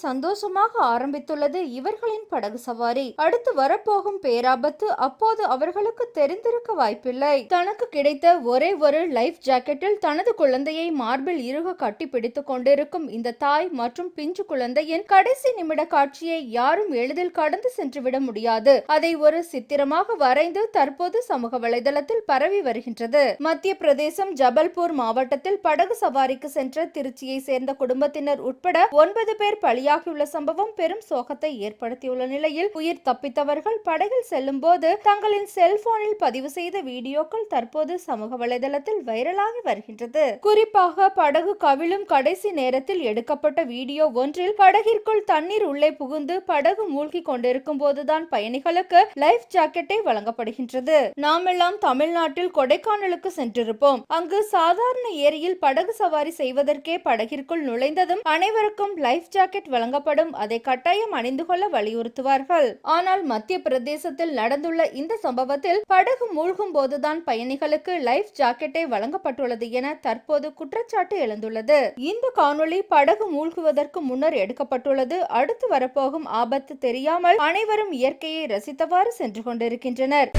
சந்தோஷமாக ஆரம்பித்துள்ளது இவர்களின் படகு சவாரி. அடுத்து வரப்போகும் பேராபத்து அப்போது அவர்களுக்கு தெரிந்திருக்க வாய்ப்பில்லை. தனக்கு கிடைத்த ஒரே ஒரு லைஃப் ஜாக்கெட்டில் தனது குழந்தையை மார்பில் இறுக கட்டி பிடித்துக் கொண்டிருக்கும் இந்த தாய் மற்றும் பிஞ்சு குழந்தையின் கடைசி நிமிட காட்சியை யாரும் எளிதில் கடந்து சென்றுவிட முடியாது. அதை ஒரு சித்திரமாக வரைந்து தற்போது சமூக வலைதளத்தில் பரவி வருகின்றது. மத்திய பிரதேசம் ஜபல்பூர் மாவட்டத்தில் படகு சவாரிக்கு சென்ற திருச்சியை சேர்ந்த குடும்பத்தினர் உட்பட 9 பேர் பலியாகியுள்ள சம்பவம் பெரும் சோகத்தை ஏற்படுத்தியுள்ள நிலையில், உயிர் தப்பித்தவர்கள் படகில் செல்லும் போது தங்களின் செல்போனில் பதிவு செய்த வீடியோக்கள் தற்போது சமூக வலைதளத்தில் வைரலாகி வருகின்றது. குறிப்பாக படகு கவிழும் கடைசி நேரத்தில் எடுக்கப்பட்ட வீடியோ ஒன்றில் படகிற்குள் தண்ணீர் உள்ளே புகுந்து படகு மூழ்கி கொண்டிருக்கும் போதுதான் பயணிகளுக்கு லைஃப் ஜாக்கெட்டை வழங்கப்படுகின்றது. நாமெல்லாம் தமிழ்நாட்டில் கொடைக்கானலுக்கு சென்றிருப்போம். அங்கு சாதாரண ஏரியில் படகு சவாரி செய்வதற்கே படகிற்குள் நுழைந்ததும் அனைவருக்கும் லைஃப் ஜாக்கெட் வழங்கப்படும். அதை கட்டாயம் அணிந்து கொள்ள வலியுறுத்துவார்கள். ஆனால் மத்திய பிரதேசத்தில் நடந்துள்ள இந்த சம்பவத்தில் படகு மூழ்கும் போதுதான் பயணிகளுக்கு லைஃப் ஜாக்கெட்டை வழங்கப்பட்டுள்ளது என தற்போது குற்றச்சாட்டு எழுந்துள்ளது. இந்த காணொளி படகு மூழ்குவதற்கு முன்னர் எடுக்கப்பட்டுள்ளது. அடுத்து வரப்போகும் ஆபத்து தெரியாமல் அனைவரும் இயற்கையை ரசித்தவாறு சென்று கொண்டிருக்கின்றனர்.